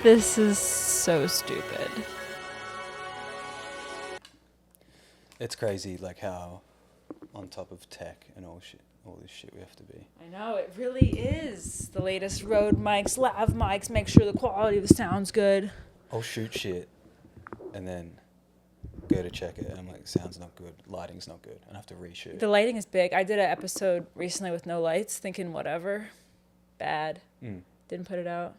This is so stupid. It's crazy, like how on top of tech and all this shit we have to be. I know, it really is. The latest Rode mics, lav mics, make sure the quality of the sound's good. I'll shoot shit and then go to check it and I'm like, sound's not good, lighting's not good, and I have to reshoot. The lighting is big. I did an episode recently with no lights, thinking whatever. Bad. Didn't put it out.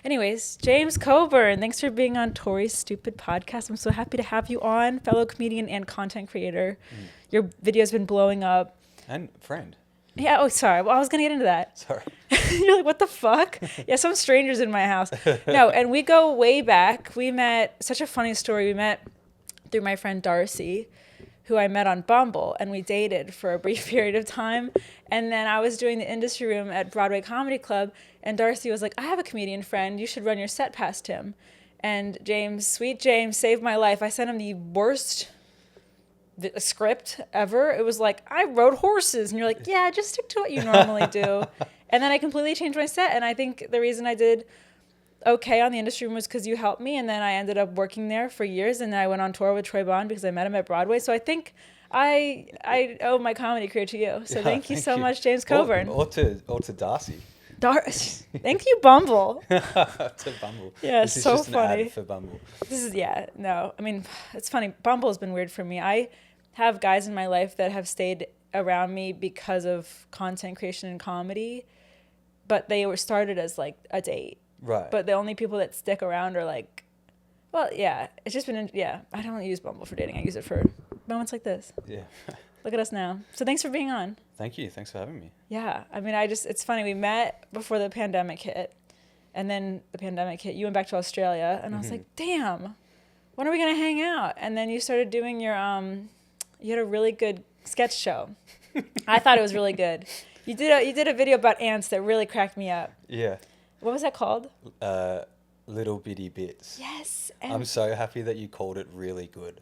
Anyways, James Coburn, thanks for being on TOREY'S Stupid Podcast. I'm so happy to have you on, fellow comedian and content creator. Your video's been blowing up. And friend. Yeah, oh, sorry. Well, I was going to get into that. Sorry. You're like, what the fuck? Yeah, some strangers in my house. No, and we go way back. We met, such a funny story. We met through my friend Darcy, who I met on Bumble, and we dated for a brief period of time. And then I was doing the industry room at Broadway Comedy Club, and Darcy was like, I have a comedian friend. You should run your set past him. And James, sweet James, saved my life. I sent him the worst script ever. It was like, I rode horses. And you're like, yeah, just stick to what you normally do. And then I completely changed my set. And I think the reason I did okay on the industry room was because you helped me. And then I ended up working there for years. And then I went on tour with Troy Bond because I met him at Broadway. So I think I owe my comedy career to you. So thank you so much, James Coburn. Or to Darcy. Thank you, Bumble. To Bumble. Yeah, this is so just funny. An ad for Bumble. I mean, it's funny. Bumble's been weird for me. I have guys in my life that have stayed around me because of content creation and comedy, but they were started as like a date. Right. But the only people that stick around are like, well, yeah, it's just been, I don't use Bumble for dating. I use it for moments like this. Yeah. Look at us now. So thanks for being on. Thank you. Thanks for having me. Yeah. I mean, it's funny. We met before the pandemic hit, and then the pandemic hit. You went back to Australia, and I was like, damn, when are we going to hang out? And then you started doing your, you had a really good sketch show. I thought it was really good. You did a video about ants that really cracked me up. Yeah. What was that called? Little Bitty Bits. Yes. I'm so happy that you called it really good.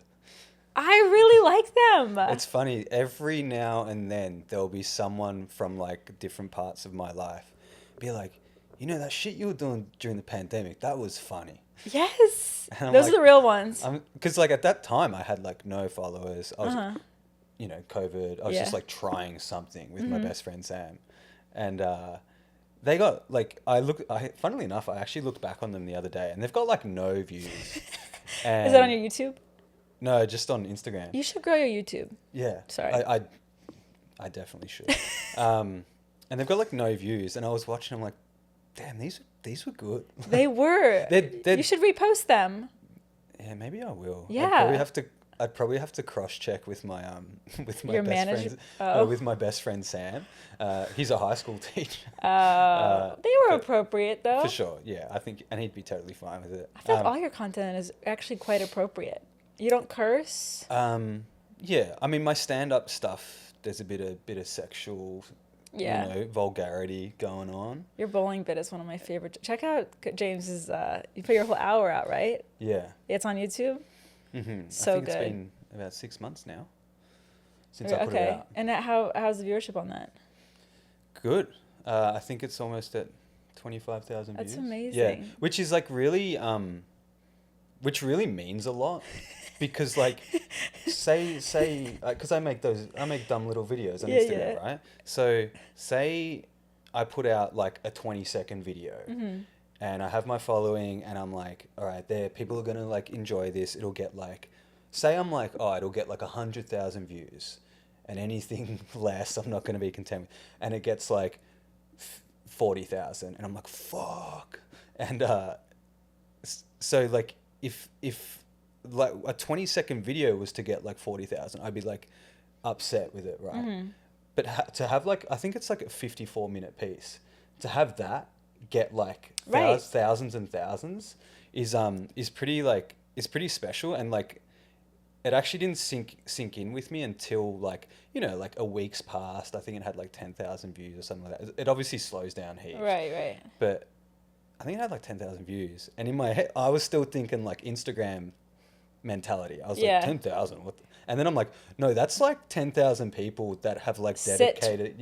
I really like them. It's funny. Every now and then there'll be someone from like different parts of my life be like, you know, that shit you were doing during the pandemic, that was funny. Yes. Those are the real ones. Because like at that time I had like no followers. I was, you know, COVID. I was just like trying something with my best friend Sam. And they got like, funnily enough, I actually looked back on them the other day and they've got like no views. And is that on your YouTube? No, just on Instagram. You should grow your YouTube. Yeah. Sorry. I definitely should. And they've got like no views, and I was watching them like, damn, these were good. They were. You should repost them. Yeah, maybe I will. Yeah. I'd probably have to cross check with my Your best manager? friend, Oh. with my best friend Sam. He's a high school teacher. They were appropriate though. For sure. Yeah, I think, and he'd be totally fine with it. I feel like all your content is actually quite appropriate. You don't curse? Yeah, I mean, my stand-up stuff, there's a bit of sexual, vulgarity going on. Your bowling bit is one of my favorite. Check out James's, you put your whole hour out, right? Yeah. It's on YouTube? Mm-hmm. So I think good. It's been about 6 months now since I put it out. And how's the viewership on that? Good. I think it's almost at 25,000 views. That's amazing. Yeah, which is like really, which really means a lot. Because like, say, because I make dumb little videos on Instagram, right? So say I put out like a 20-second video, and I have my following, and I'm like, all right, people are gonna like enjoy this. It'll get like, say I'm like, oh, it'll get like 100,000 views, and anything less, I'm not gonna be content with. And it gets like 40,000, and I'm like, fuck. And so like, if like a 20-second video was to get like 40,000, I'd be like upset with it, right? But to have like, I think it's like a 54-minute piece, to have that get like thousands and thousands is pretty special. And like, it actually didn't sink in with me until like, you know, like a week's passed. I think it had like 10,000 views or something like that. It obviously slows down heaps. Right. But I think it had like 10,000 views. And in my head, I was still thinking like Instagram mentality. I was like, 10,000, and then I'm like, no, that's like 10,000 people that have like dedicated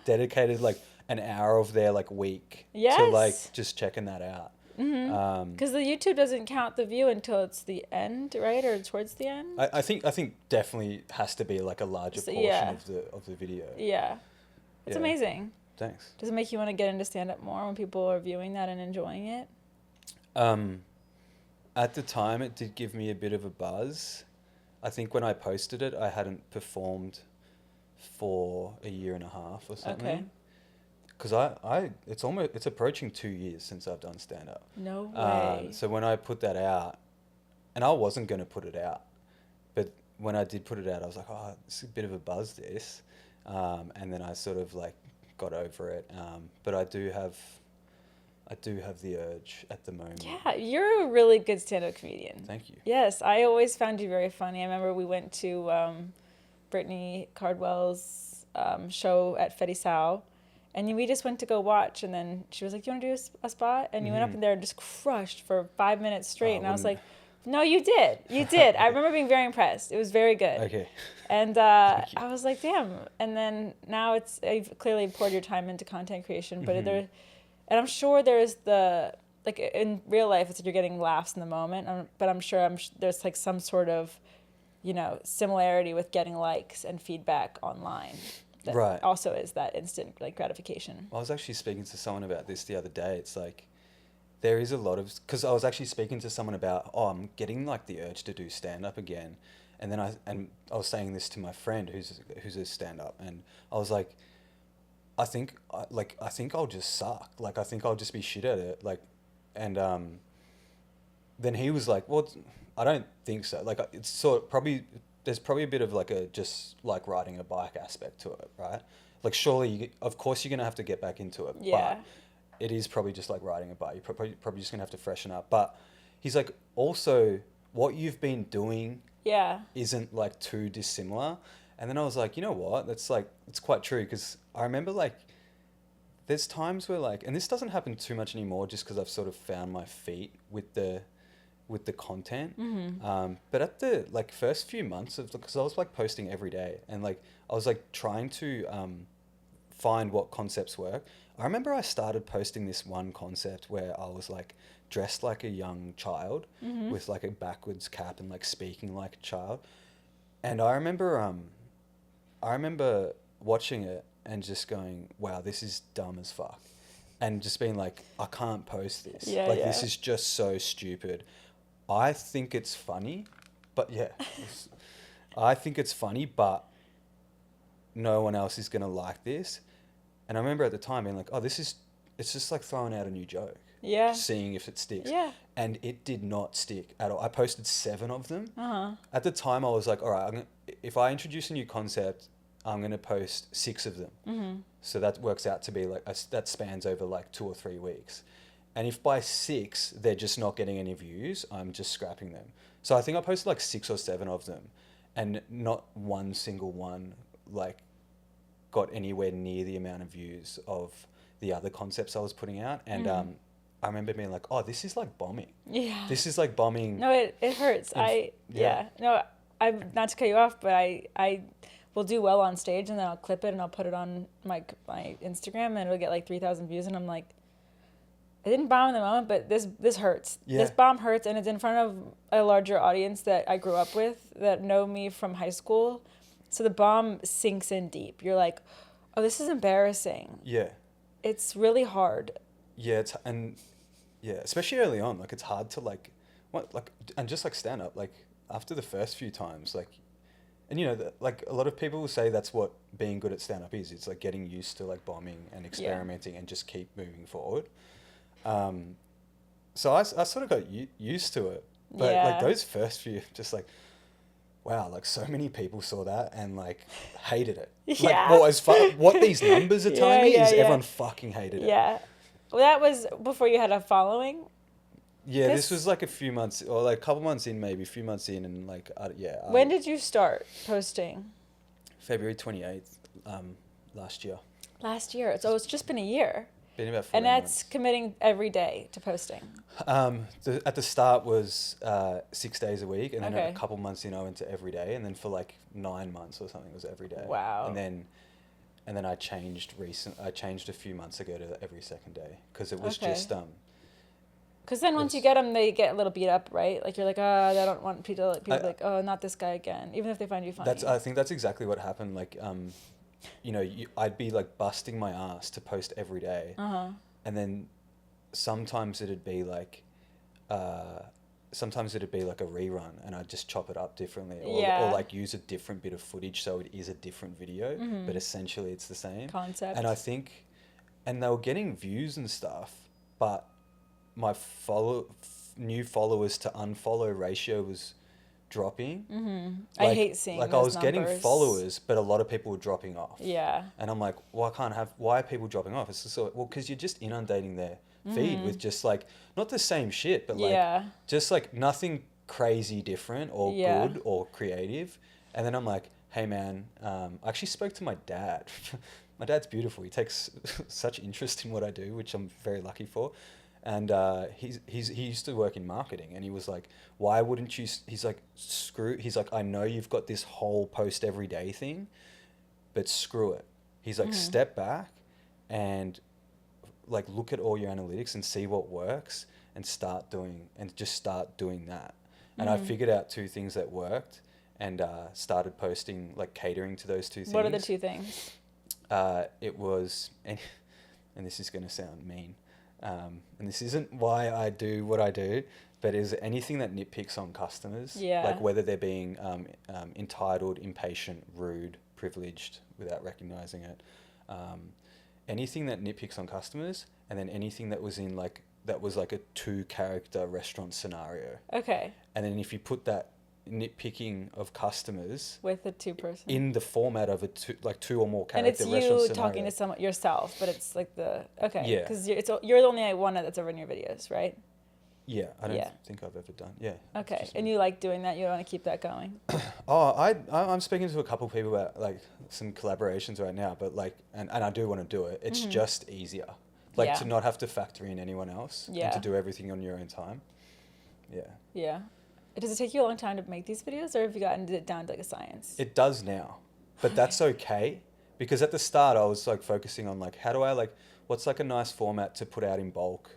dedicated like an hour of their like week to Yes. like just checking that out. Because the YouTube doesn't count the view until it's the end, right, or towards the end. I think definitely has to be like a larger So, portion yeah. of the video. Yeah, it's Yeah. amazing. Thanks. Does it make you want to get into stand-up more when people are viewing that and enjoying it? At the time, it did give me a bit of a buzz. I think when I posted it, I hadn't performed for a year and a half or something. Okay. Because it's approaching 2 years since I've done stand up. No way. So when I put that out, and I wasn't going to put it out, but when I did put it out, I was like, oh, it's a bit of a buzz, this. And then I sort of like got over it. But I do have the urge at the moment. Yeah, you're a really good stand-up comedian. Thank you. Yes, I always found you very funny. I remember we went to Brittany Cardwell's show at Fetty Sao, and we just went to go watch, and then she was like, "Do you want to do a spot?" And you went up in there and just crushed for 5 minutes straight, and I was like, "No, you did. You did." I remember being very impressed. It was very good. Okay. And I was like, "Damn!" And then now you've clearly poured your time into content creation, but and I'm sure there's like in real life, it's like you're getting laughs in the moment, but I'm sure there's like some sort of, similarity with getting likes and feedback online. That Right. also is that instant like gratification. I was actually speaking to someone about this the other day. It's like there is a lot of, because I was actually speaking to someone about, I'm getting like the urge to do stand up again, and then I was saying this to my friend who's a stand up, and I was like, I think I'll just suck. Like I think I'll just be shit at it. Like, and then he was like, well, I don't think so. Like it's there's probably a bit of like just like riding a bike aspect to it, right? Like surely, of course you're going to have to get back into it. Yeah. But it is probably just like riding a bike. You're probably just going to have to freshen up. But he's like, also what you've been doing isn't like too dissimilar. And then I was like, you know what? That's like, it's quite true. Because I remember like, there's times where like, and this doesn't happen too much anymore just because I've sort of found my feet with the content. But at the like first few months because I was like posting every day and like I was like trying to find what concepts work. I remember I started posting this one concept where I was like dressed like a young child with like a backwards cap and like speaking like a child. And I remember watching it and just going, wow, this is dumb as fuck. And just being like, I can't post this. This is just so stupid. I think it's funny, but I think it's funny, but no one else is going to like this. And I remember at the time being like, it's just like throwing out a new joke. Yeah. Seeing if it sticks. Yeah. And it did not stick at all. I posted 7 of them. At the time I was like, all right, if I introduce a new concept, I'm going to post 6 of them. So that works out to be like, that spans over like 2 or 3 weeks. And if by 6, they're just not getting any views, I'm just scrapping them. So I think I posted like 6 or 7 of them and not one single one like got anywhere near the amount of views of the other concepts I was putting out. And I remember being like, oh, this is like bombing. Yeah. This is like bombing. No, it hurts. No, I'm not to cut you off, but I will do well on stage and then I'll clip it and I'll put it on my Instagram and it'll get like 3,000 views and I'm like, it didn't bomb in the moment, but this hurts. Yeah. This bomb hurts, and it's in front of a larger audience that I grew up with that know me from high school. So the bomb sinks in deep. You're like, oh, this is embarrassing. Yeah. It's really hard. Yeah, especially early on, like it's hard to and just like stand up, like after the first few times, like, and like a lot of people will say that's what being good at stand up is. It's like getting used to like bombing and experimenting and just keep moving forward. So I sort of got used to it, but like those first few, just like, wow, like so many people saw that and like hated it. Yeah. Like what these numbers are telling me is everyone fucking hated it. Yeah. Well, that was before you had a following. Yeah, this was like a few months or like a couple months in, maybe a few months in, and like When did you start posting? February 28th, last year. Last year. So it's just been a year. Been about 4 And that's months. committing every day to posting. At the start was 6 days a week, and then Okay. a couple months in I went to every day, and then for like 9 months or something it was every day. Wow. And then and then I changed a few months ago to every second day, because it was Okay. just Because then once you get them, they get a little beat up, right? Like you're like, oh, I don't want people like, oh, not this guy again, even if they find you funny. I think that's exactly what happened. Like, you know, I'd be like busting my ass to post every day, and then sometimes it'd be like a rerun, and I'd just chop it up differently, or like use a different bit of footage so it is a different video, but essentially it's the same concept. And I think, and they were getting views and stuff, but my new followers to unfollow ratio was dropping. I hate seeing like those I was numbers. getting followers, but a lot of people were dropping off. Yeah. And I'm like, well, why are people dropping off? It's just well, because you're just inundating their feed with just like, not the same shit, but like just like nothing crazy different or good or creative. And then I'm like, hey man, I actually spoke to my dad. My dad's beautiful. He takes such interest in what I do, which I'm very lucky for. And he used to work in marketing, and he was like, why wouldn't you, he's like, I know you've got this whole post every day thing, but screw it. He's like, step back and like look at all your analytics and see what works, and just start doing that. And I figured out 2 things that worked, and started posting, like catering to those 2 things. What are the 2 things? It was, and this is going to sound mean, and this isn't why I do what I do, but is anything that nitpicks on customers, like whether they're being entitled, impatient, rude, privileged without recognizing it, anything that nitpicks on customers, and then anything that was like a 2-character restaurant scenario. Okay. And then if you put that nitpicking of customers with a 2-person in the format of a 2 or more character and it's restaurant you scenario. talking to someone yourself, but it's like because Yeah. you're the only one that's ever in your videos, right? Yeah, I don't think I've ever done. Yeah. Okay, and you like doing that? You want to keep that going? I'm speaking to a couple of people about like some collaborations right now, but like, and I do want to do it. It's just easier, like to not have to factor in anyone else and to do everything on your own time. Yeah. Yeah. Does it take you a long time to make these videos, or have you gotten it down to like a science? It does now, but that's okay, because at the start I was like focusing on like, how do I like, what's like a nice format to put out in bulk,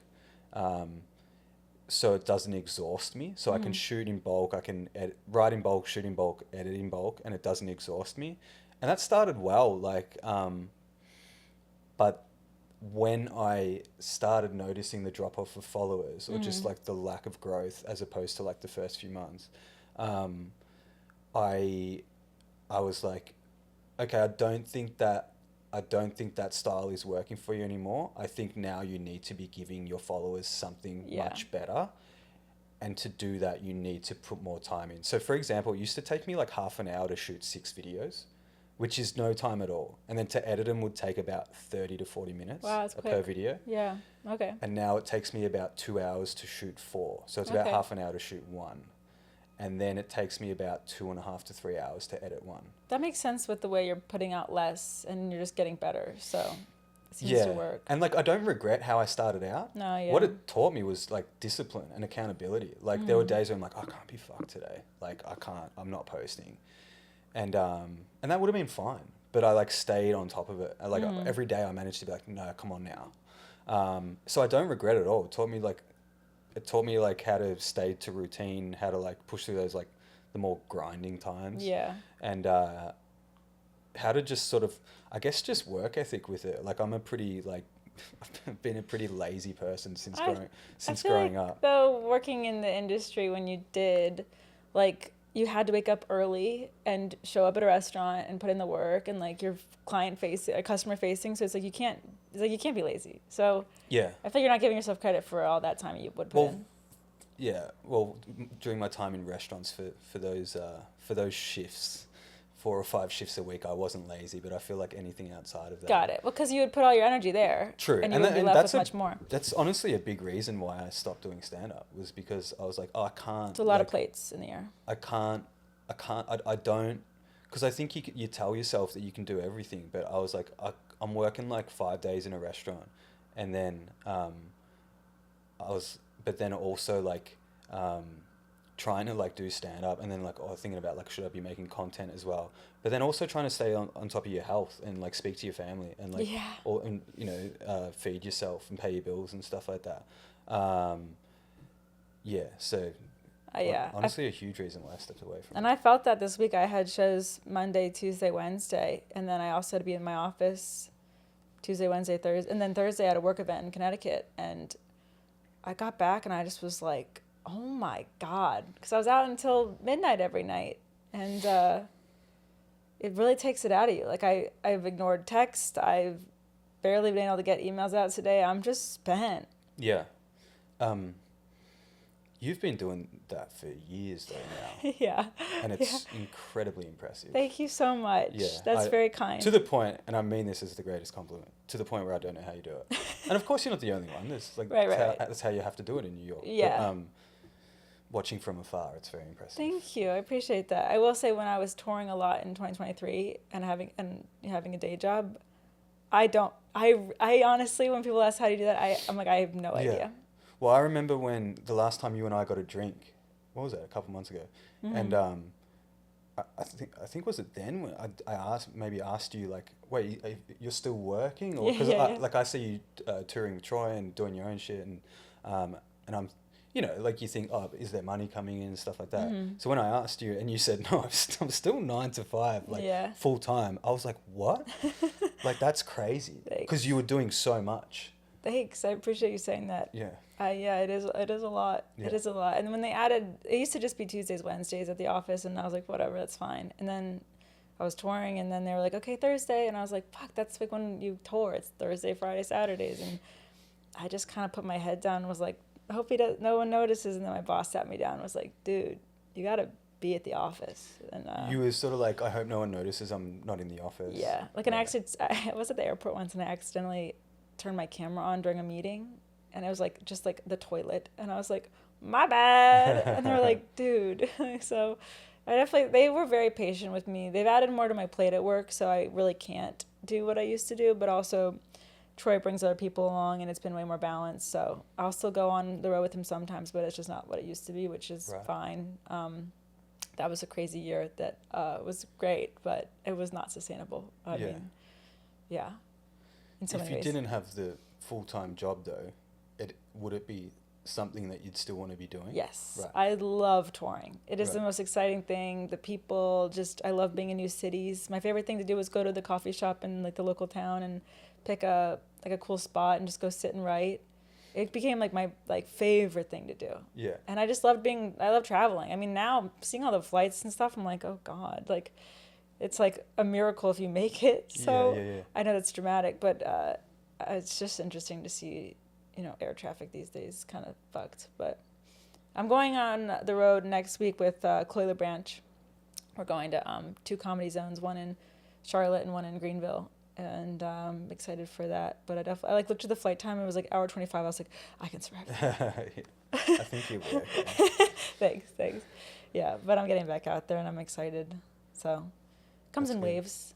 so it doesn't exhaust me. So I can shoot in bulk, I can write in bulk, shoot in bulk, edit in bulk, and it doesn't exhaust me. And that started well, like, but when I started noticing the drop off of followers, or just like the lack of growth as opposed to like the first few months, I was like, okay, I don't think that style is working for you anymore. I think now you need to be giving your followers something much better. And to do that, you need to put more time in. So for example, it used to take me like half an hour to shoot 6 videos, which is no time at all. And then to edit them would take about 30 to 40 minutes per video. Yeah, okay. And now it takes me about 2 hours to shoot 4. So it's about half an hour to shoot 1. And then it takes me about 2.5 to 3 hours to edit 1. That makes sense with the way you're putting out less and you're just getting better. So it seems to work. And like, I don't regret how I started out. No, yeah. What it taught me was like discipline and accountability. Like there were days where I'm like, I can't be fucked today. Like I'm not posting. And that would have been fine, but I like stayed on top of it. Like every day I managed to be like, no, come on now. So I don't regret it at all. It taught me like how to stay to routine, how to like push through those like the more grinding times. Yeah. And how to just sort of, I guess, just work ethic with it. Like I'm a pretty like, I've been a pretty lazy person since growing up. Though working in the industry when you did, like you had to wake up early and show up at a restaurant and put in the work, and like you're customer facing. So it's like you can't be lazy. So yeah, I feel you're not giving yourself credit for all that time you would put in. Yeah, well, during my time in restaurants for those shifts, 4 or 5 shifts a week, I wasn't lazy, but I feel like anything outside of that. Got it. Well, because you would put all your energy there. True. And you would be left with much more. That's honestly a big reason why I stopped doing stand-up, was because I was like, oh, I can't. It's a lot of plates in the air. I don't, because I think you tell yourself that you can do everything, but I was like, I'm working like 5 days in a restaurant, and then but then also like trying to like do stand up and then like thinking about like should I be making content as well, but then also trying to stay on top of your health and like speak to your family and like and feed yourself and pay your bills and stuff like that. So honestly a huge reason why I stepped away from it. And I felt that this week. I had shows Monday, Tuesday, Wednesday, and then I also had to be in my office Tuesday, Wednesday, Thursday, and then Thursday I had a work event in Connecticut, and I got back and I just was like, oh my God, because I was out until midnight every night, and it really takes it out of you. Like I've ignored text, I've barely been able to get emails out today. I'm just spent. Yeah. You've been doing that for years though now. Yeah. And it's incredibly impressive. Thank you so much. Yeah, that's very kind. To the point, and I mean this as the greatest compliment, to the point where I don't know how you do it. And of course you're not the only one. There's like that's how you have to do it in New York. Yeah. But, watching from afar, it's very impressive. Thank you. I appreciate that. I will say when I was touring a lot in 2023 and having a day job, I honestly, when people ask how do you do that, I'm like, I have no idea. Well, I remember when the last time you and I got a drink, what was that, a couple months ago? Mm-hmm. And I think was it then when I asked you like, wait, you're still working? Or because I see you touring with Troy and doing your own shit, and I'm, like you think, oh, is there money coming in and stuff like that? Mm-hmm. So when I asked you and you said, no, I'm still 9 to 5, like full time, I was like, what? Like that's crazy because you were doing so much. Thanks. I appreciate you saying that. Yeah. It is a lot. Yeah. It is a lot. And when they added, it used to just be Tuesdays, Wednesdays at the office, and I was like, whatever, that's fine. And then I was touring, and then they were like, okay, Thursday, and I was like, fuck, that's like when you tour. It's Thursday, Friday, Saturdays, and I just kind of put my head down and was like, I hope no one notices. And then my boss sat me down and was like, dude, you gotta be at the office. And you were sort of like, I hope no one notices I'm not in the office. Yeah, like an accident. I was at the airport once, and I accidentally turned my camera on during a meeting. And it was like just like the toilet, and I was like, my bad. And they were like, dude. So they were very patient with me. They've added more to my plate at work, so I really can't do what I used to do. But also Troy brings other people along, and it's been way more balanced. So I'll still go on the road with him sometimes, but it's just not what it used to be, which is fine. That was a crazy year that was great, but it was not sustainable. I mean, in so many ways. If you didn't have the full-time job though, would it be something that you'd still want to be doing? Yes. Right. I love touring. It is the most exciting thing. The people, I love being in new cities. My favorite thing to do was go to the coffee shop in like the local town and pick a cool spot and just go sit and write. It became like my favorite thing to do. Yeah. And I just I love traveling. I mean, now seeing all the flights and stuff, I'm like, oh God, like it's like a miracle if you make it. So I know that's dramatic, but it's just interesting to see, air traffic these days kind of fucked. But I'm going on the road next week with Chloe LeBranch. We're going to 2 comedy zones, one in Charlotte and one in Greenville. And I'm excited for that. But I looked at the flight time. It was like hour 25. I was like, I can survive. I think you will. Thanks. Yeah, but I'm getting back out there and I'm excited. So it comes in waves.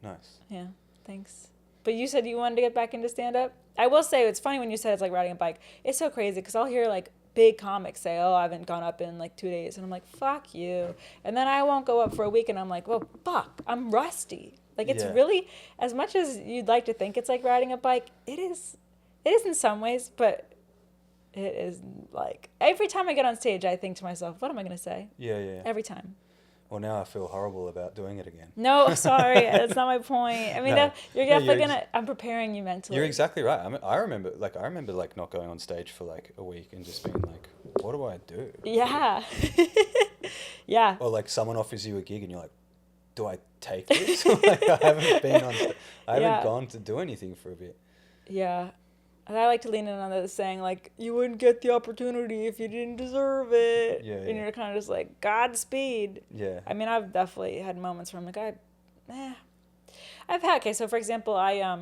Nice. Yeah, thanks. But you said you wanted to get back into stand-up? I will say, it's funny when you said it's like riding a bike. It's so crazy because I'll hear like big comics say, oh, I haven't gone up in like 2 days. And I'm like, fuck you. And then I won't go up for a week and I'm like, well, fuck, I'm rusty. Like it's really, as much as you'd like to think it's like riding a bike, it is in some ways, but it is like, every time I get on stage, I think to myself, what am I going to say? Yeah. Every time. Well, now I feel horrible about doing it again. No, sorry. That's not my point. I mean, you're definitely gonna. I'm preparing you mentally. You're exactly right. I remember not going on stage for like a week and just being like, what do I do? Yeah. Yeah. Or like someone offers you a gig and you're like, do I take this? Like, I haven't gone to do anything for a bit. Yeah. And I like to lean in on the saying, like, you wouldn't get the opportunity if you didn't deserve it. Yeah, and you're kind of just like, Godspeed. Yeah. I mean, I've definitely had moments where I'm like, so for example, I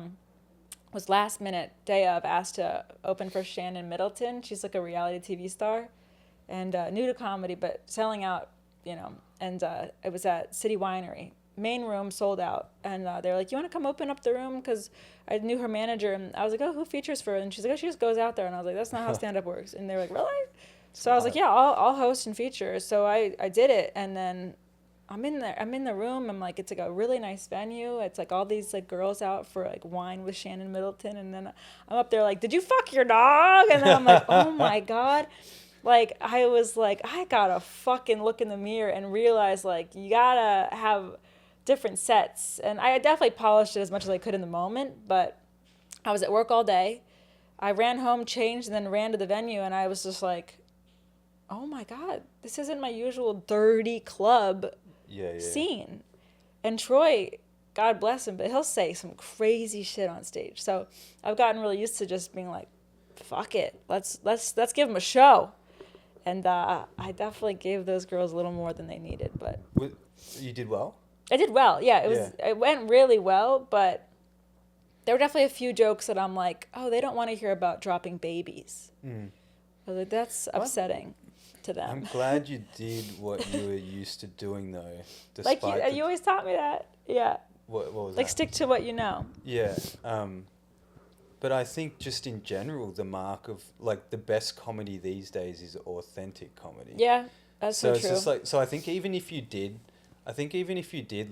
was last minute, day of, asked to open for Shannon Middleton. She's like a reality TV star and new to comedy, but selling out, and it was at City Winery. Main room sold out, and they're like, you want to come open up the room? Because I knew her manager, and I was like, oh, who features for her? And she's like, oh, she just goes out there. And I was like, that's not how stand-up works. And they were like, really? So I was like, yeah, I'll host and feature. So I did it, and then I'm in the room. I'm like, it's like a really nice venue. It's like all these like girls out for like wine with Shannon Middleton, and then I'm up there like, did you fuck your dog? And then I'm like, oh my God. Like, I was like, I gotta fucking look in the mirror and realize, like, you gotta have different sets. And I definitely polished it as much as I could in the moment, but I was at work all day. I ran home, changed, and then ran to the venue, and I was just like, oh my God, this isn't my usual dirty club scene. And Troy, God bless him, but he'll say some crazy shit on stage. So I've gotten really used to just being like, fuck it, let's give him a show. And I definitely gave those girls a little more than they needed, but you did well. I did well. Yeah, it went really well, but there were definitely a few jokes that I'm like, oh, they don't want to hear about dropping babies. Like, that's upsetting to them. I'm glad you did what you were used to doing, though. Like you always taught me that. Yeah. What was like that? Stick to what you know. Yeah. But I think just in general, the mark of like the best comedy these days is authentic comedy. Yeah, that's so true. It's just like, so I think even if you did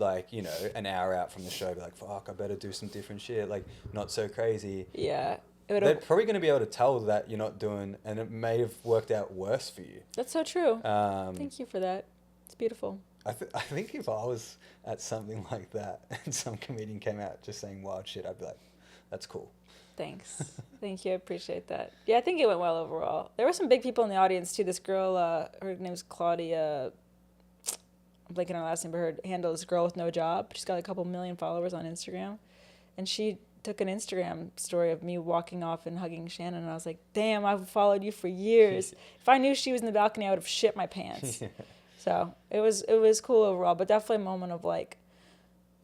like, you know, an hour out from the show, be like, fuck, I better do some different shit, like not so crazy. Yeah. They're probably going to be able to tell that you're not doing, and it may have worked out worse for you. That's so true. Thank you for that. It's beautiful. I think if I was at something like that and some comedian came out just saying wild shit, I'd be like, that's cool. Thanks. Thank you. I appreciate that. Yeah, I think it went well overall. There were some big people in the audience too. This girl, her name's Claudia, I'm blanking on her last name, but her handle is Girl with No Job. She's got a couple million followers on Instagram. And she took an Instagram story of me walking off and hugging Shannon, and I was like, damn, I've followed you for years. If I knew she was in the balcony, I would have shit my pants. So it was cool overall, but definitely a moment of like,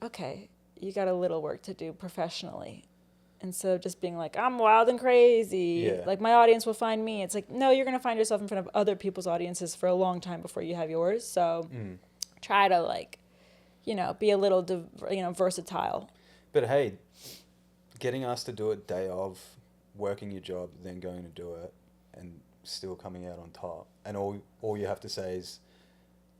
okay, you got a little work to do professionally. Instead of just being like, I'm wild and crazy, like my audience will find me. It's like, no, you're going to find yourself in front of other people's audiences for a long time before you have yours. So try to like, you know, be a little, versatile. But hey, getting asked to do it day of, working your job, then going to do it and still coming out on top. And all you have to say is,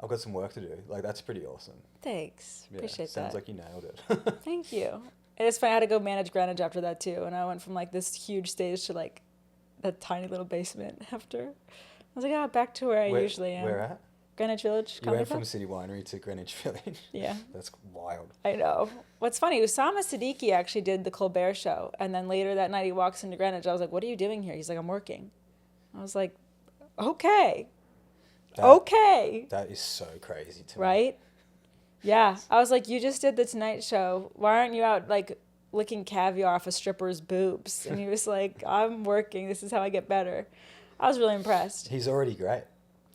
I've got some work to do. Like, that's pretty awesome. Thanks. Appreciate that. Sounds like you nailed it. Thank you. And it's funny, I had to go manage Greenwich after that too. And I went from like this huge stage to like that tiny little basement after. I was like, back to where I usually am. Where at? Greenwich Village. You went from City Winery to Greenwich Village. Yeah. That's wild. I know. What's funny, Usama Siddiqui actually did the Colbert Show. And then later that night he walks into Greenwich. I was like, what are you doing here? He's like, I'm working. I was like, okay. That is so crazy to me. Right? Yeah. I was like, you just did the Tonight Show. Why aren't you out, like, licking caviar off a stripper's boobs? And he was like, I'm working. This is how I get better. I was really impressed. He's already great.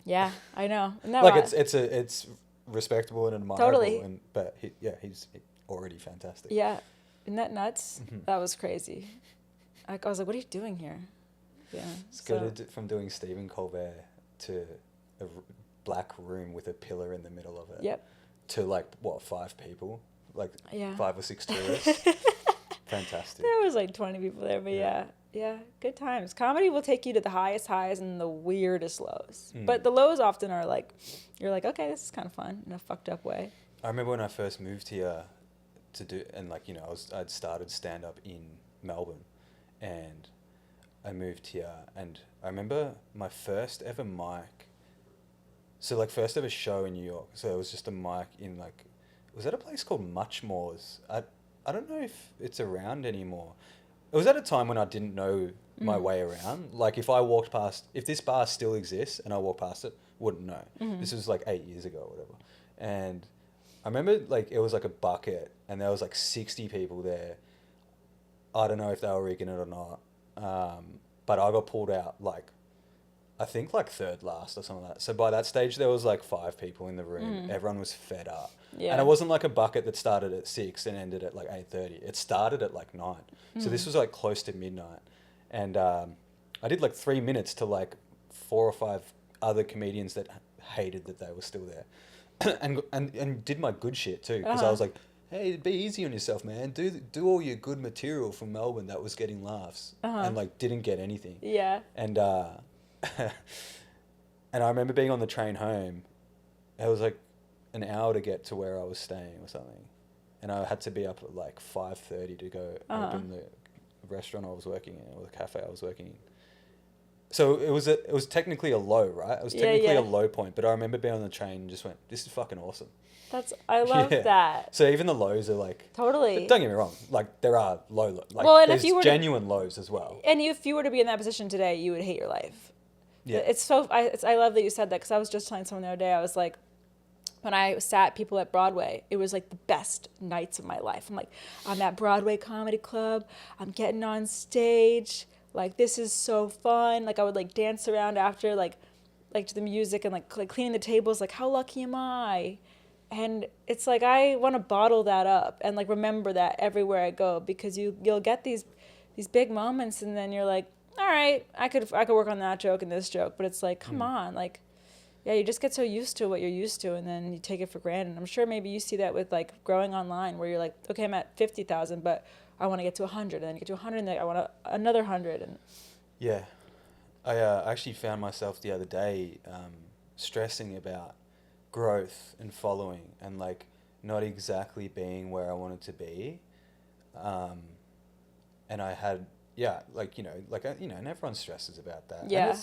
Yeah, I know. It's respectable and admirable. Totally. But he's already fantastic. Yeah. Isn't that nuts? Mm-hmm. That was crazy. I was like, what are you doing here? Yeah. It's good from doing Stephen Colbert to a black room with a pillar in the middle of it. Yep. To like, 5 people? Like 5 or 6 tourists? Fantastic. There was like 20 people there, but yeah, good times. Comedy will take you to the highest highs and the weirdest lows. But the lows often are like, you're like, okay, this is kind of fun in a fucked up way. I remember when I first moved here to do, and like, you know, I'd started stand up in Melbourne, and I moved here, and I remember my first ever mic. So like first ever show in New York. So it was just a mic in like, was that a place called Muchmore's? I don't know if it's around anymore. It was at a time when I didn't know my way around. Like if I walked past, if this bar still exists and I walked past it, wouldn't know. Mm-hmm. This was like 8 years ago or whatever. And I remember like it was like a bucket and there was like 60 people there. I don't know if they were rigging it or not. But I got pulled out like, I think like third last or something like that. So by that stage there was like 5 people in the room. Everyone was fed up. Yeah. And it wasn't like a bucket that started at 6 and ended at like 8:30. It started at like 9. So this was like close to midnight. And I did like 3 minutes to like 4 or 5 other comedians that hated that they were still there. and did my good shit too. Because I was like, hey, be easy on yourself, man. Do all your good material from Melbourne that was getting laughs. And like didn't get anything. Yeah. And And I remember being on the train home. It was like an hour to get to where I was staying or something. And I had to be up at like 5:30 to go open the restaurant I was working in, or the cafe I was working in. So it was technically a low, right? It was technically a low point, but I remember being on the train and just went, this is fucking awesome. I love that. So even the lows are like... Totally. Don't get me wrong. Like, there are like, well, and there's if you were genuine lows as well. And if you were to be in that position today, you would hate your life. Yeah. It's so... I love that you said that, because I was just telling someone the other day, I was like, when I sat people at Broadway, it was like the best nights of my life. I'm like, I'm at Broadway Comedy Club. I'm getting on stage. Like, this is so fun. Like, I would like dance around after, like to the music, and like cleaning the tables. Like, how lucky am I? And it's like, I want to bottle that up and like remember that everywhere I go, because you'll get these big moments, and then you're like, all right, I could work on that joke and this joke, but it's like, come on, like, yeah, you just get so used to what you're used to, and then you take it for granted. I'm sure maybe you see that with like growing online, where you're like, okay, I'm at 50,000, but I want to get to 100, and then you get to 100, and then I want another 100. And yeah, I actually found myself the other day stressing about growth and following, and like not exactly being where I wanted to be, and I had and everyone stresses about that. Yeah.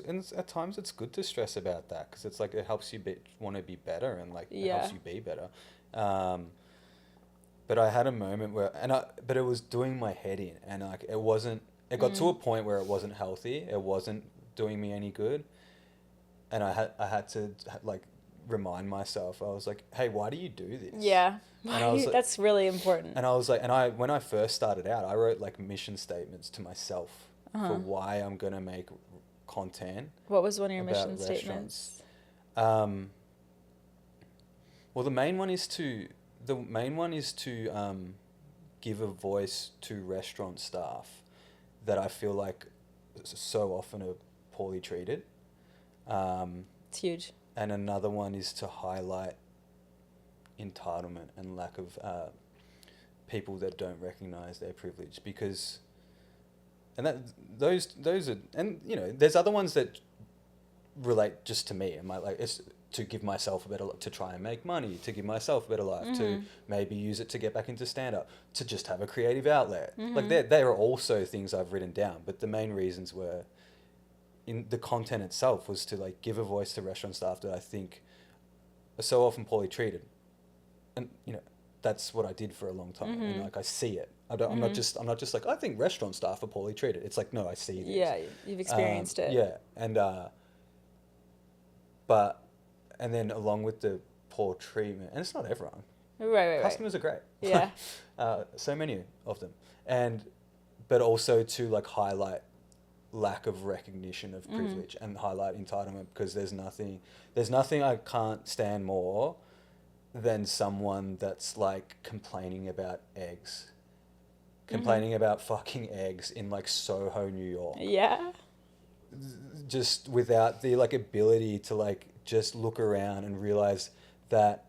And at times it's good to stress about that, because it's like it helps you want to be better, and like it helps you be better. But I had a moment where, but it was doing my head in, and like it got to a point where it wasn't healthy. It wasn't doing me any good, and I had to like remind myself. I was like, hey, why do you do this? Yeah. And I was like, that's really important. And I was like, when I first started out, I wrote like mission statements to myself for why I'm gonna make content. What was one of your mission statements? Well, the main one is to give a voice to restaurant staff that I feel like so often are poorly treated. It's huge. And another one is to highlight entitlement and lack of people that don't recognize their privilege, because those are, and you know, there's other ones that relate just to me, and it's to give myself a better, to try and make money, to give myself a better life, to maybe use it to get back into stand-up, to just have a creative outlet. Like there are also things I've written down, but the main reasons were, in the content itself, was to like give a voice to restaurant staff that I think are so often poorly treated. And you know, that's what I did for a long time, and like I see it. I'm not just like, I think restaurant staff are poorly treated. It's like, no, I see this. Yeah, you've experienced it. Yeah, and and then along with the poor treatment, and it's not everyone. Right. Customers are great. Yeah. So many of them, but also to like highlight lack of recognition of privilege and highlight entitlement, because there's nothing I can't stand more than someone that's like complaining about eggs, complaining about fucking eggs in like Soho, New York. Yeah. Just without the like ability to like just look around and realize that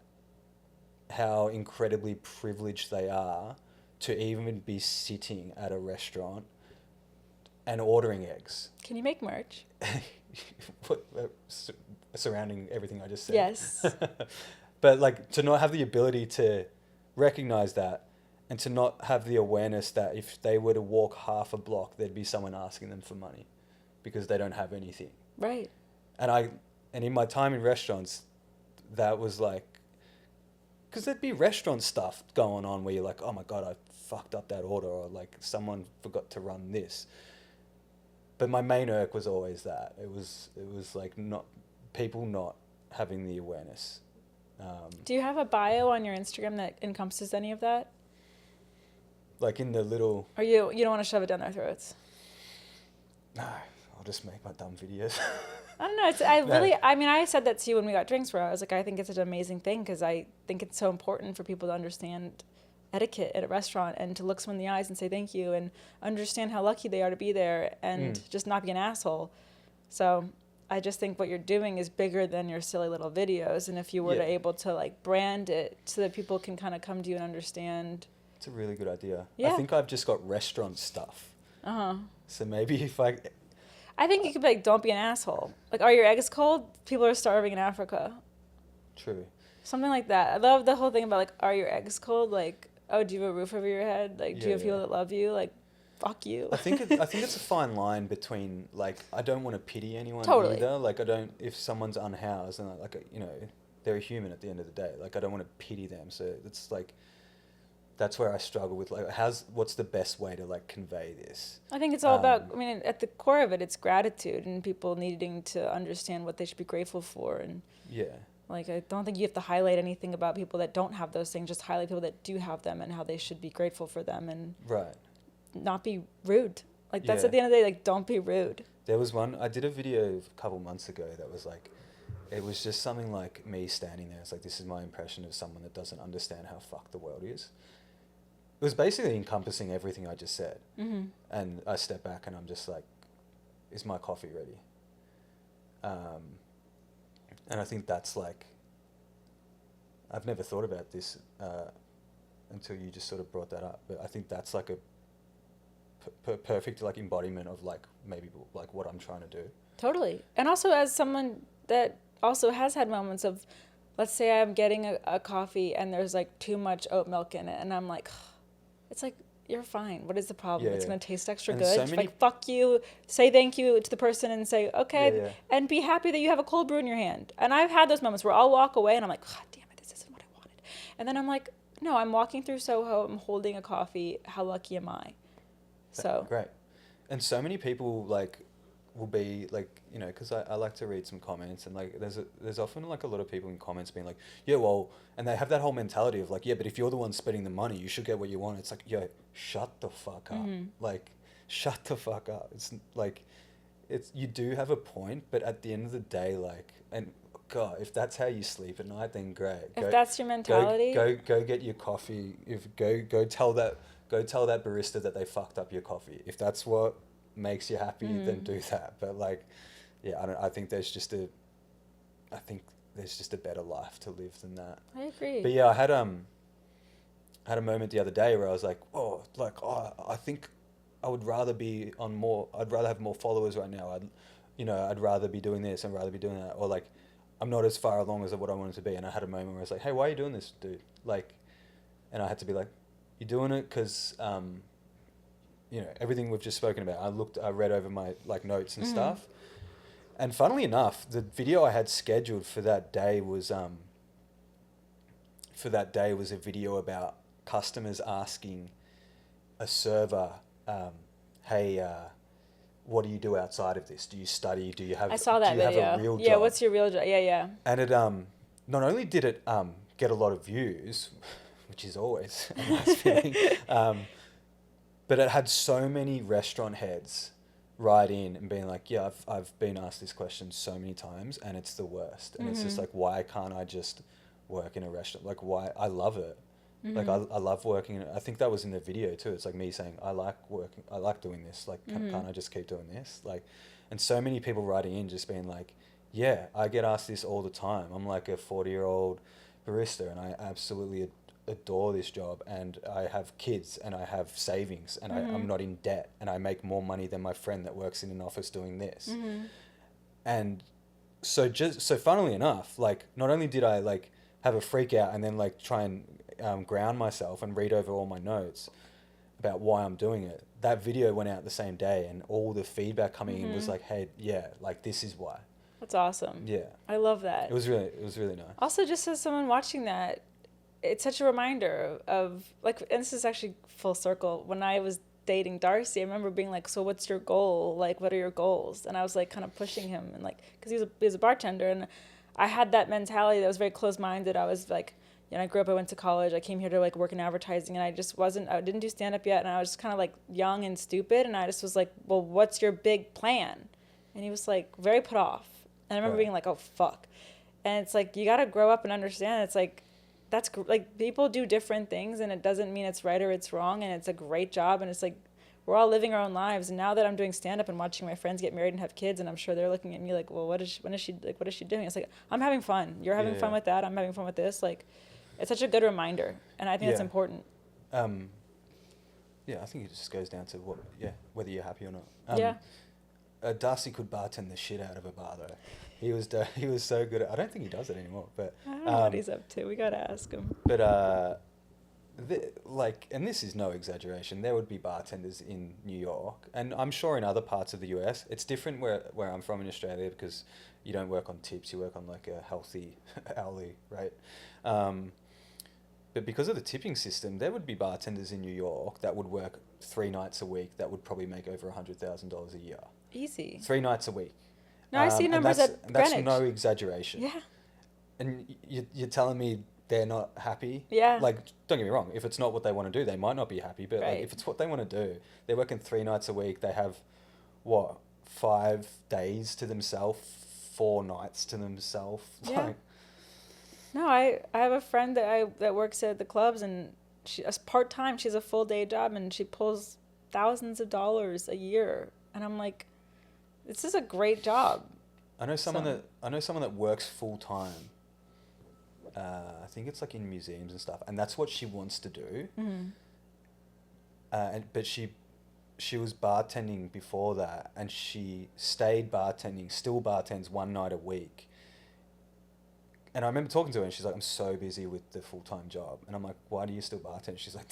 how incredibly privileged they are to even be sitting at a restaurant and ordering eggs. Can you make merch? Surrounding everything I just said. Yes. But like to not have the ability to recognize that, and to not have the awareness that if they were to walk half a block, there'd be someone asking them for money because they don't have anything. Right. And in my time in restaurants, that was like, because there'd be restaurant stuff going on where you're like, oh my God, I fucked up that order, or like someone forgot to run this. But my main irk was always that. It was like people not having the awareness. Do you have a bio on your Instagram that encompasses any of that? Like in the little... Or you don't want to shove it down their throats? No, I'll just make my dumb videos. I don't know. I said that to you when we got drinks, where I was like, I think it's an amazing thing, because I think it's so important for people to understand etiquette at a restaurant, and to look someone in the eyes and say thank you, and understand how lucky they are to be there, and just not be an asshole. So I just think what you're doing is bigger than your silly little videos. And if you were to able to like brand it so that people can kind of come to you and understand. It's a really good idea. Yeah. I think I've just got restaurant stuff. So maybe if I I think you could be like, don't be an asshole. Like, are your eggs cold? People are starving in Africa. True. Something like that. I love the whole thing about like, are your eggs cold? Like, oh, do you have a roof over your head? Like, do you have people that love you? Like, fuck you. I think it's a fine line between like I don't want to pity anyone Totally. either. Like I don't if someone's unhoused and like you know they're a human at the end of the day. Like I don't want to pity them. So it's like that's where I struggle with like what's the best way to like convey this. I think it's all about. I mean, at the core of it, it's gratitude and people needing to understand what they should be grateful for. And yeah. Like, I don't think you have to highlight anything about people that don't have those things. Just highlight people that do have them and how they should be grateful for them and right. Not be rude. Like, that's at the end of the day, like, don't be rude. There was one, I did a video a couple months ago that was like, it was just something like me standing there. It's like, this is my impression of someone that doesn't understand how fucked the world is. It was basically encompassing everything I just said. Mm-hmm. And I step back and I'm just like, is my coffee ready? And I think that's like, I've never thought about this until you just sort of brought that up. But I think that's like a perfect like embodiment of like maybe like what I'm trying to do. Totally. And also as someone that also has had moments of, let's say I'm getting a coffee and there's like too much oat milk in it. And I'm like, it's like, you're fine. What is the problem? Yeah, it's going to taste extra and good. so Like, fuck you. Say thank you to the person and say, okay. And be happy that you have a cold brew in your hand. And I've had those moments where I'll walk away and I'm like, God damn it, this isn't what I wanted. And then I'm like, no, I'm walking through Soho. I'm holding a coffee. How lucky am I? So great. And so many people like will be like, you know, because I like to read some comments and like there's often like a lot of people in comments being like, yeah, well, and they have that whole mentality of like, yeah, but if you're the one spending the money, you should get what you want. It's like, yo, shut the fuck up. Mm-hmm. Like, shut the fuck up. It's like, you do have a point, but at the end of the day, like, and God, if that's how you sleep at night, then great. If that's your mentality, go get your coffee. Go tell that barista that they fucked up your coffee. If that's what makes you happy, then do that. But like, yeah, I think there's just a better life to live than that. I agree. But yeah, I had a moment the other day where I was like, I think I would rather be on more. I'd rather have more followers right now. I'd rather be doing this. I'd rather be doing that. Or like, I'm not as far along as what I wanted to be. And I had a moment where I was like, hey, why are you doing this, dude? Like, and I had to be like, you're doing it because, you know, everything we've just spoken about. I read over my like notes and stuff. And funnily enough, the video I had scheduled for that day was a video about customers asking a server, hey, what do you do outside of this? Do you study? Do you have? I saw that video. Have a real job? Yeah, what's your real job? Yeah. And it not only did it get a lot of views, which is always a nice feeling, but it had so many restaurant heads write in and being like, yeah, I've been asked this question so many times and it's the worst. And it's just like, why can't I just work in a restaurant? Like, why? I love it. Like, I love working. I think that was in the video too. It's like me saying, I like working. I like doing this. Like, can't I just keep doing this? Like, and so many people writing in just being like, yeah, I get asked this all the time. I'm like a 40-year-old barista and I absolutely adore this job and I have kids and I have savings and I'm not in debt and I make more money than my friend that works in an office doing this. And so funnily enough, like, not only did I like have a freak out and then like try and ground myself and read over all my notes about why I'm doing it, that video went out the same day and all the feedback coming in was like, hey, yeah, like this is why. That's awesome. Yeah. I love that. It was really nice. Also, just as someone watching that, it's such a reminder of like, and this is actually full circle. When I was dating Darcy, I remember being like, so what's your goal? Like, what are your goals? And I was like kind of pushing him and like, cause he was a bartender and I had that mentality that was very closed-minded. I was like, you know, I grew up, I went to college, I came here to like work in advertising and I didn't do stand-up yet. And I was just kind of like young and stupid. And I just was like, well, what's your big plan? And he was like very put off. And I remember being like, oh, fuck. And it's like, you got to grow up and understand. It's like, that's like, people do different things and it doesn't mean it's right or it's wrong. And it's a great job. And it's like, we're all living our own lives. And now that I'm doing stand-up and watching my friends get married and have kids, and I'm sure they're looking at me like, well, what is she doing? It's like, I'm having fun. You're having fun with that. I'm having fun with this. Like, it's such a good reminder. And I think it's important. I think it just goes down to whether you're happy or not. Darcy could bartend the shit out of a bar though. He was so good. I don't think he does it anymore, but I don't know what he's up to. We gotta ask him. But like, and this is no exaggeration, there would be bartenders in New York, and I'm sure in other parts of the US. It's different where I'm from in Australia, because you don't work on tips, you work on like a healthy hourly rate. But because of the tipping system, there would be bartenders in New York that would work 3 nights a week that would probably make over $100,000 a year. Easy. 3 nights a week. No, I see numbers at Greenwich. That's no exaggeration. Yeah. And you're telling me they're not happy? Yeah. Like, don't get me wrong. If it's not what they want to do, they might not be happy. But Right. like, if it's what they want to do, they're working 3 nights a week. They have, 5 days to themselves, 4 nights to themselves. Yeah. Like, No, I have a friend that works at the clubs, and she as part-time. She has a full-day job, and she pulls thousands of dollars a year. And I'm like, this is a great job. I know someone that works full time. I think it's like in museums and stuff, and that's what she wants to do. Mm-hmm. But she was bartending before that, and she stayed bartending, still bartends 1 night a week. And I remember talking to her, and she's like, I'm so busy with the full-time job. And I'm like, why do you still bartend? She's like,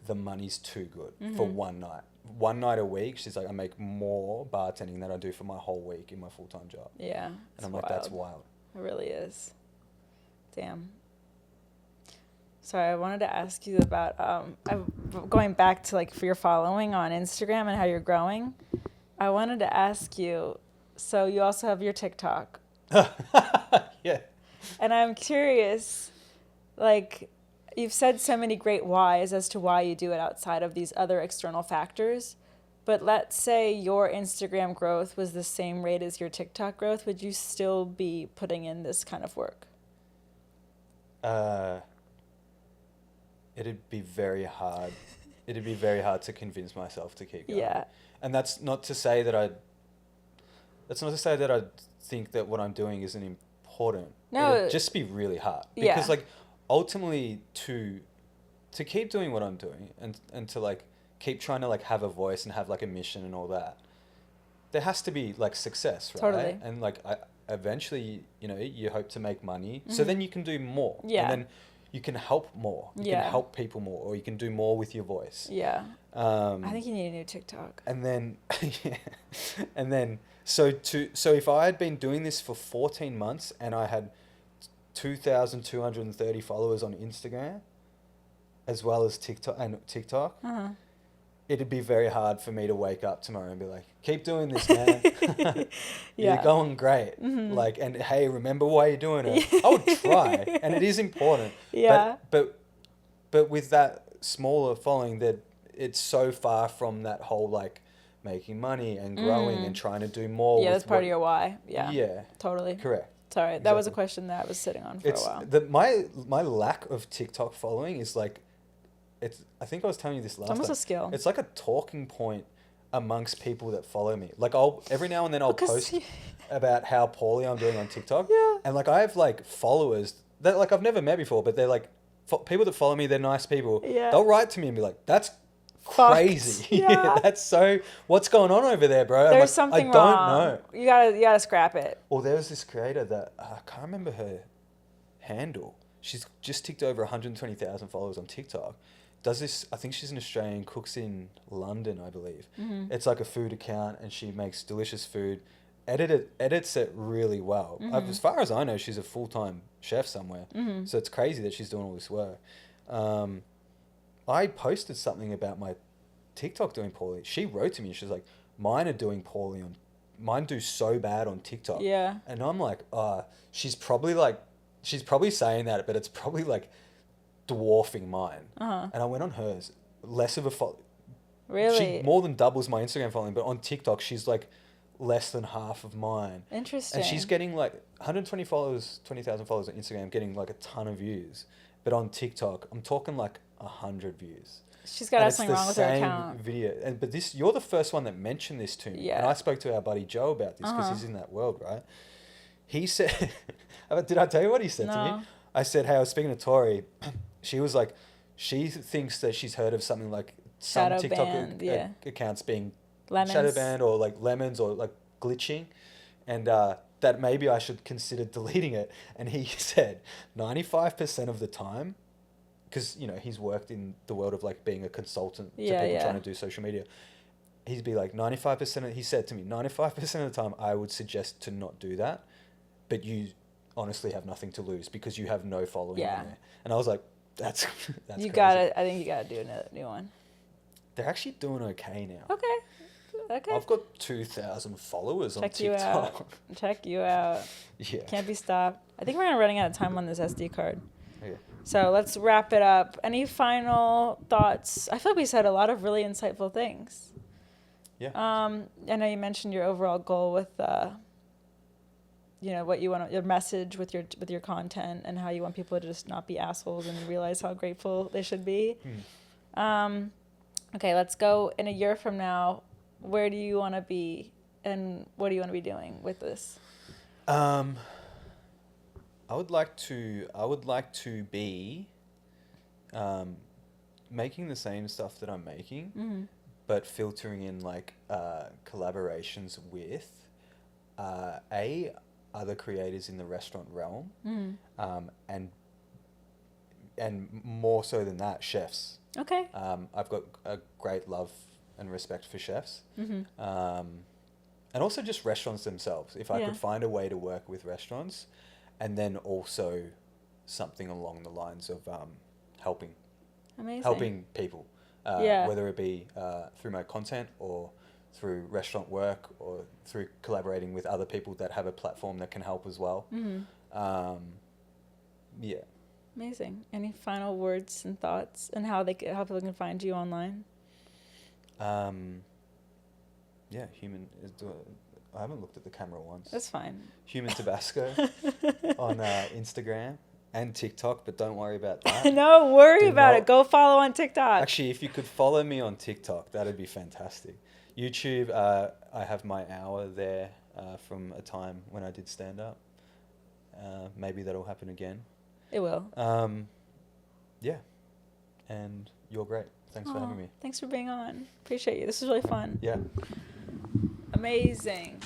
the money's too good for 1 night. 1 night a week, she's like, I make more bartending than I do for my whole week in my full-time job. Yeah. And I'm like, that's wild. It really is. Damn. Sorry, I wanted to ask you about, going back to like for your following on Instagram and how you're growing. I wanted to ask you, so you also have your TikTok. Yeah. And I'm curious, like, you've said so many great whys as to why you do it outside of these other external factors. But let's say your Instagram growth was the same rate as your TikTok growth. Would you still be putting in this kind of work? It'd be very hard. It'd be very hard to convince myself to keep going. Yeah. And that's not to say that I think that what I'm doing isn't important. No. It'd just be really hard. Yeah. Because like ultimately to keep doing what I'm doing and to like keep trying to like have a voice and have like a mission and all that, there has to be like success, right? Totally. And like eventually, you hope to make money. So then you can do more. Yeah. And then you can help more. You can help people more, or you can do more with your voice. Yeah. I think you need a new TikTok. And then, so if I had been doing this for 14 months and I had 2,230 followers on Instagram, as well as TikTok, it'd be very hard for me to wake up tomorrow and be like, keep doing this, man. You're going great. Like, and hey, remember why you're doing it. I would try, and it is important. Yeah. But with that smaller following, that it's so far from that whole like making money and growing and trying to do more. Yeah, that's part of your why. Yeah. Yeah. Totally. Correct. Sorry, that was a question that I was sitting on for a while. My lack of TikTok following is like, I think I was telling you this last time. It's almost a skill. It's like a talking point amongst people that follow me. Like every now and then I'll post about how poorly I'm doing on TikTok. Yeah. And like I have like followers that like I've never met before, but they're like people that follow me. They're nice people. Yeah. They'll write to me and be like, "That's Fucked. crazy. Yeah. That's so. What's going on over there, bro?" There's like, something I don't wrong. know. You gotta scrap it. Well, there was this creator that I can't remember her handle. She's just ticked over 120,000 followers on TikTok. Does this? I think she's an Australian. Cooks in London, I believe. It's like a food account, and she makes delicious food. Edits it really well. As far as I know, she's a full-time chef somewhere. So it's crazy that she's doing all this work. I posted something about my TikTok doing poorly. She wrote to me. She was like, "Mine are doing poorly mine do so bad on TikTok." Yeah. And I'm like, she's probably saying that, but it's probably like dwarfing mine. And I went on hers, less of a Really? She more than doubles my Instagram following, but on TikTok she's like less than half of mine. Interesting. And she's getting like 20,000 followers on Instagram, getting like a ton of views. But on TikTok, I'm talking like 100 views. She's got something wrong with her account. Video. But you're the first one that mentioned this to me. Yeah. And I spoke to our buddy Joe about this because he's in that world, right? He said, did I tell you what he said to me? I said, hey, I was speaking to Tori. She was like, she thinks that she's heard of something like some Shadow TikTok banned, accounts being Lemons. shadow banned, or like lemons, or like glitching, and that maybe I should consider deleting it. And he said 95% of the time, because he's worked in the world of like being a consultant to people trying to do social media. He'd be like 95%. He said to me 95% of the time I would suggest to not do that, but you honestly have nothing to lose because you have no following in there. And I was like, that's you crazy. gotta. I think you gotta do a new one. They're actually doing okay now. Okay. I've got 2,000 followers on TikTok. Check you out. Yeah. Can't be stopped. I think we're running out of time on this SD card. Okay. So let's wrap it up. Any final thoughts? I feel like we said a lot of really insightful things. Yeah. I know you mentioned your overall goal with, what you want, your message with your content, and how you want people to just not be assholes and realize how grateful they should be. Okay, let's go in a year from now. Where do you want to be, and what do you want to be doing with this? I would like to be making the same stuff that I'm making, but filtering in like collaborations with other creators in the restaurant realm, and more so than that, chefs. Okay. I've got a great love and respect for chefs, and also just restaurants themselves. If I could find a way to work with restaurants, and then also something along the lines of helping people, whether it be through my content or through restaurant work or through collaborating with other people that have a platform that can help as well. Yeah. Amazing. Any final words and thoughts, and how people can find you online? I haven't looked at the camera once. That's fine. Human Tabasco on Instagram and TikTok, but don't worry about that. No, worry about it. Go follow on TikTok. Actually, if you could follow me on TikTok, that'd be fantastic. YouTube, I have my hour there from a time when I did stand up. Maybe that'll happen again. It will. Yeah. And you're great. Thanks for having me. Thanks for being on. Appreciate you. This was really fun. Yeah. Amazing.